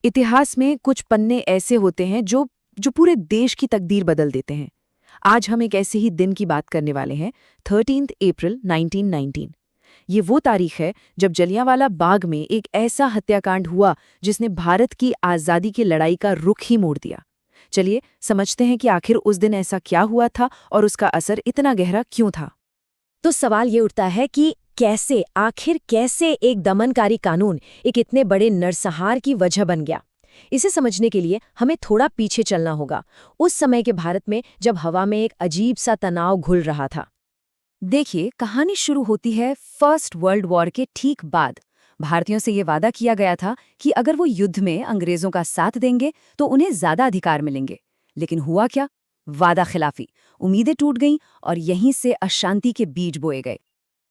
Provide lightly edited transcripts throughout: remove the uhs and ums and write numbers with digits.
इतिहास में कुछ पन्ने ऐसे होते हैं जो जो पूरे देश की तकदीर बदल देते हैं। आज हम एक ऐसे ही दिन की बात करने वाले हैं, 13 अप्रैल 1919। ये वो तारीख है जब जलियांवाला बाग में एक ऐसा हत्याकांड हुआ जिसने भारत की आज़ादी की लड़ाई का रुख ही मोड़ दिया। चलिए समझते हैं कि आखिर उस दिन ऐसा क्या हुआ था और उसका असर इतना गहरा क्यों था। तो सवाल ये उठता है कि आखिर कैसे एक दमनकारी कानून एक इतने बड़े नरसंहार की वजह बन गया। इसे समझने के लिए हमें थोड़ा पीछे चलना होगा, उस समय के भारत में जब हवा में एक अजीब सा तनाव घुल रहा था। देखिए, कहानी शुरू होती है फर्स्ट वर्ल्ड वॉर के ठीक बाद। भारतीयों से ये वादा किया गया था कि अगर वो युद्ध में अंग्रेजों का साथ देंगे तो उन्हें ज्यादा अधिकार मिलेंगे। लेकिन हुआ क्या? वादा खिलाफी। उम्मीदें टूट गईं और यहीं से अशांति के बीज बोए गए।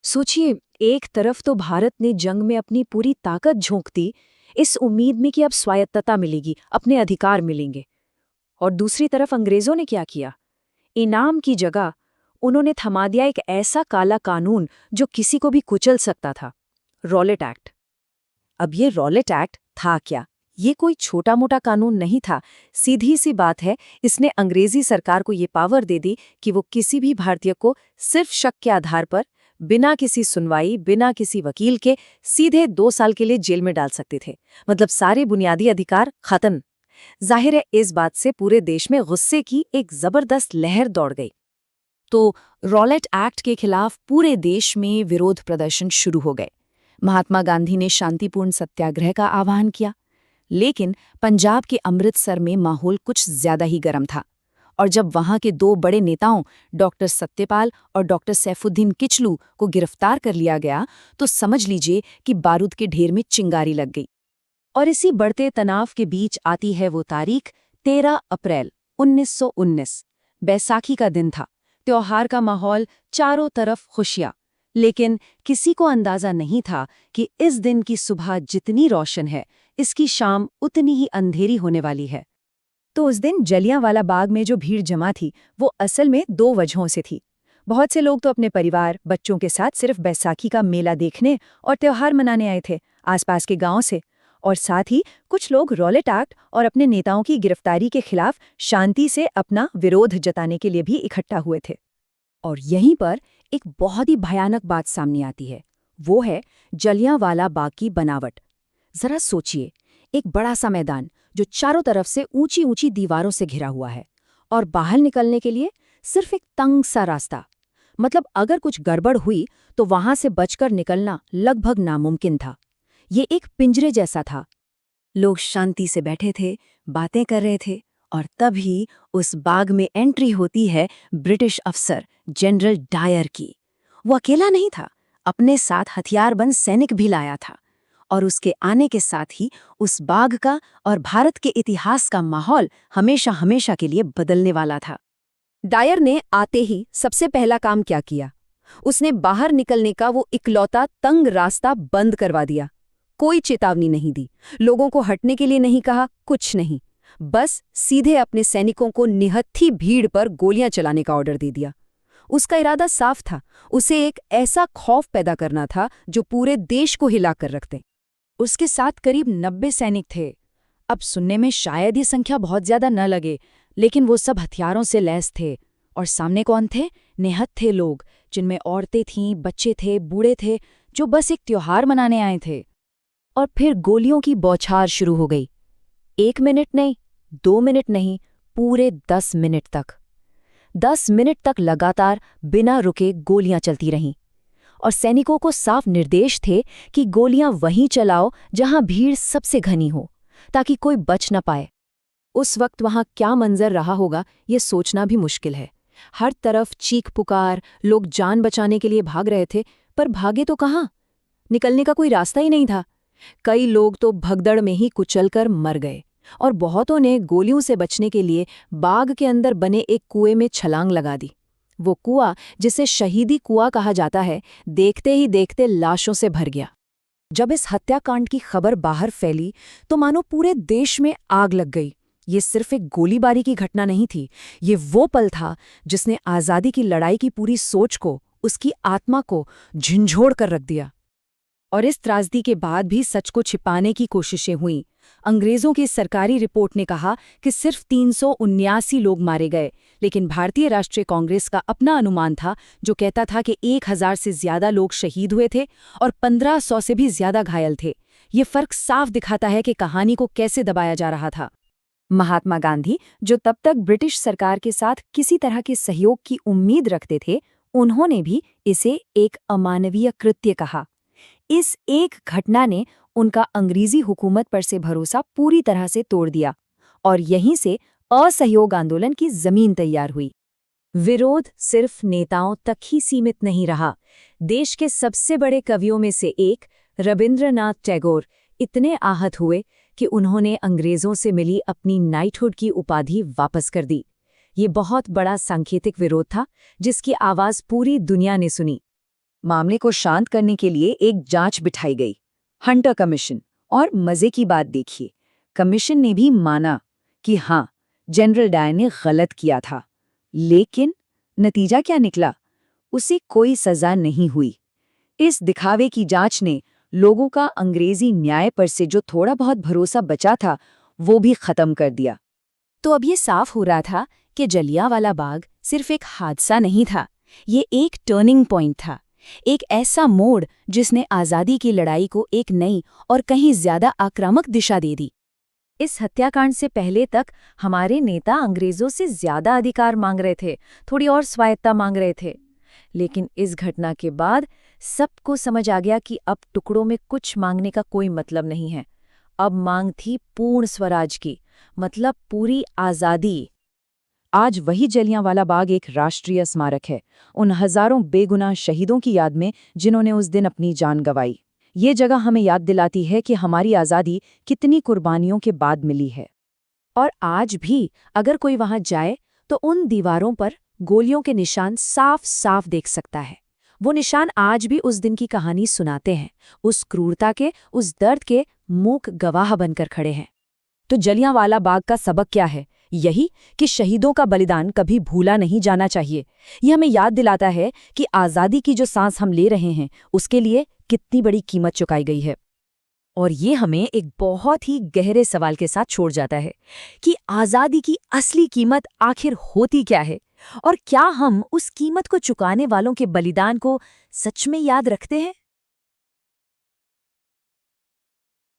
सोचिए, एक तरफ तो भारत ने जंग में अपनी पूरी ताकत झोंक दी, इस उम्मीद में कि अब स्वायत्तता मिलेगी, अपने अधिकार मिलेंगे। और दूसरी तरफ अंग्रेजों ने क्या किया? इनाम की जगह उन्होंने थमा दिया एक ऐसा काला कानून जो किसी को भी कुचल सकता था, रॉलेट एक्ट। अब ये रॉलेट एक्ट था क्या? ये कोई छोटा मोटा कानून नहीं था। सीधी सी बात है, इसने अंग्रेजी सरकार को ये पावर दे दी कि वो किसी भी भारतीय को सिर्फ शक के आधार पर, बिना किसी सुनवाई, बिना किसी वकील के, सीधे 2 साल के लिए जेल में डाल सकते थे। मतलब सारे बुनियादी अधिकार खत्म। जाहिर है, इस बात से पूरे देश में गुस्से की एक जबरदस्त लहर दौड़ गई। तो रॉलेट एक्ट के खिलाफ पूरे देश में विरोध प्रदर्शन शुरू हो गए। महात्मा गांधी ने शांतिपूर्ण सत्याग्रह का आह्वान किया। लेकिन पंजाब के अमृतसर में माहौल कुछ ज्यादा ही गर्म था। और जब वहां के 2 बड़े नेताओं डॉक्टर सत्यपाल और डॉक्टर सैफुद्दीन किचलू को गिरफ्तार कर लिया गया, तो समझ लीजिए कि बारूद के ढेर में चिंगारी लग गई। और इसी बढ़ते तनाव के बीच आती है वो तारीख, 13 अप्रैल 1919। बैसाखी का दिन था। त्योहार का माहौल, चारों तरफ खुशियां। लेकिन किसी को अंदाजा नहीं था कि इस दिन की सुबह जितनी रोशन है, इसकी शाम उतनी ही अंधेरी होने वाली है। तो उस दिन जलियांवाला बाग में जो भीड़ जमा थी, वो असल में 2 वजहों से थी। बहुत से लोग तो अपने परिवार, बच्चों के साथ सिर्फ बैसाखी का मेला देखने और त्योहार मनाने आए थे, आसपास के गांव से। और साथ ही कुछ लोग रॉलेट एक्ट और अपने नेताओं की गिरफ्तारी के खिलाफ शांति से अपना विरोध जताने के लिए भी इकट्ठा हुए थे। और यहीं पर एक बहुत ही भयानक बात सामने आती है। वो है जलियांवाला बाग की बनावट। जरा सोचिए, एक बड़ा सा मैदान जो चारों तरफ से ऊंची ऊंची दीवारों से घिरा हुआ है, और बाहर निकलने के लिए सिर्फ एक तंग सा रास्ता। मतलब अगर कुछ गड़बड़ हुई तो वहां से बचकर निकलना लगभग नामुमकिन था। ये एक पिंजरे जैसा था। लोग शांति से बैठे थे, बातें कर रहे थे, और तभी उस बाग में एंट्री होती है ब्रिटिश अफसर जनरल डायर की। वो अकेला नहीं था, अपने साथ हथियारबंद सैनिक भी लाया था। और उसके आने के साथ ही उस बाग का और भारत के इतिहास का माहौल हमेशा हमेशा के लिए बदलने वाला था। डायर ने आते ही सबसे पहला काम क्या किया? उसने बाहर निकलने का वो इकलौता तंग रास्ता बंद करवा दिया। कोई चेतावनी नहीं दी, लोगों को हटने के लिए नहीं कहा, कुछ नहीं। बस सीधे अपने सैनिकों को निहत्थी भीड़ पर गोलियां चलाने का ऑर्डर दे दिया। उसका इरादा साफ था, उसे एक ऐसा खौफ पैदा करना था जो पूरे देश को हिलाकर रख दे। उसके साथ करीब 90 सैनिक थे। अब सुनने में शायद ये संख्या बहुत ज्यादा न लगे, लेकिन वो सब हथियारों से लैस थे। और सामने कौन थे? निहत्थे लोग, जिनमें औरतें थीं, बच्चे थे, बूढ़े थे, जो बस एक त्योहार मनाने आए थे। और फिर गोलियों की बौछार शुरू हो गई। 1 मिनट नहीं, 2 मिनट नहीं, पूरे 10 मिनट तक। 10 मिनट तक लगातार बिना रुके गोलियां चलती रहीं। और सैनिकों को साफ निर्देश थे कि गोलियां वहीं चलाओ जहां भीड़ सबसे घनी हो, ताकि कोई बच न पाए। उस वक्त वहां क्या मंजर रहा होगा, ये सोचना भी मुश्किल है। हर तरफ चीख पुकार, लोग जान बचाने के लिए भाग रहे थे, पर भागे तो कहाँ? निकलने का कोई रास्ता ही नहीं था। कई लोग तो भगदड़ में ही कुचलकर मर गए, और बहुतों ने गोलियों से बचने के लिए बाग के अंदर बने एक कुएं में छलांग लगा दी। वो कुआं, जिसे शहीदी कुआं कहा जाता है, देखते ही देखते लाशों से भर गया। जब इस हत्याकांड की खबर बाहर फैली तो मानो पूरे देश में आग लग गई। ये सिर्फ एक गोलीबारी की घटना नहीं थी, ये वो पल था जिसने आज़ादी की लड़ाई की पूरी सोच को, उसकी आत्मा को झंझोड़ कर रख दिया। और इस त्रासदी के बाद भी सच को छिपाने की कोशिशें हुईं। अंग्रेजों की सरकारी रिपोर्ट ने कहा कि सिर्फ 379 लोग मारे गए, लेकिन भारतीय राष्ट्रीय कांग्रेस का अपना अनुमान था जो कहता था कि 1000 से ज्यादा लोग शहीद हुए थे और 1500 से भी ज्यादा घायल थे। ये फर्क साफ दिखाता है कि कहानी को कैसे दबाया जा रहा था। महात्मा गांधी, जो तब तक ब्रिटिश सरकार के साथ किसी तरह के सहयोग की उम्मीद रखते थे, उन्होंने भी इसे एक अमानवीय कृत्य कहा। इस एक घटना ने उनका अंग्रेजी हुकूमत पर से भरोसा पूरी तरह से तोड़ दिया और यहीं से असहयोग आंदोलन की जमीन तैयार हुई। विरोध सिर्फ नेताओं तक ही सीमित नहीं रहा। देश के सबसे बड़े कवियों में से एक रविंद्रनाथ टैगोर इतने आहत हुए कि उन्होंने अंग्रेजों से मिली अपनी नाइटहुड की उपाधि वापस कर दी। ये बहुत बड़ा सांकेतिक विरोध था जिसकी आवाज पूरी दुनिया ने सुनी। मामले को शांत करने के लिए एक जांच बिठाई गई, हंटर कमीशन। और मजे की बात देखिए, कमीशन ने भी माना कि हाँ, जनरल डायर ने गलत किया था। लेकिन नतीजा क्या निकला? उसे कोई सजा नहीं हुई। इस दिखावे की जांच ने लोगों का अंग्रेजी न्याय पर से जो थोड़ा बहुत भरोसा बचा था, वो भी खत्म कर दिया। तो अब ये साफ हो रहा था कि जलियांवाला बाग सिर्फ एक हादसा नहीं था, ये एक टर्निंग पॉइंट था, एक ऐसा मोड़ जिसने आज़ादी की लड़ाई को एक नई और कहीं ज्यादा आक्रामक दिशा दे दी। इस हत्याकांड से पहले तक हमारे नेता अंग्रेजों से ज्यादा अधिकार मांग रहे थे, थोड़ी और स्वायत्ता मांग रहे थे। लेकिन इस घटना के बाद सबको समझ आ गया कि अब टुकड़ों में कुछ मांगने का कोई मतलब नहीं है। अब मांग थी पूर्ण स्वराज की, मतलब पूरी आज़ादी। आज वही जलियांवाला बाग एक राष्ट्रीय स्मारक है, उन हजारों बेगुनाह शहीदों की याद में जिन्होंने उस दिन अपनी जान गंवाई। ये जगह हमें याद दिलाती है कि हमारी आज़ादी कितनी कुर्बानियों के बाद मिली है। और आज भी अगर कोई वहां जाए तो उन दीवारों पर गोलियों के निशान साफ साफ देख सकता है। वो निशान आज भी उस दिन की कहानी सुनाते हैं, उस क्रूरता के, उस दर्द के मूक गवाह बनकर खड़े हैं। तो जलियांवाला बाग का सबक क्या है? यही कि शहीदों का बलिदान कभी भूला नहीं जाना चाहिए। यह हमें याद दिलाता है कि आज़ादी की जो सांस हम ले रहे हैं, उसके लिए कितनी बड़ी कीमत चुकाई गई है। और ये हमें एक बहुत ही गहरे सवाल के साथ छोड़ जाता है कि आज़ादी की असली कीमत आखिर होती क्या है, और क्या हम उस कीमत को चुकाने वालों के बलिदान को सच में याद रखते हैं?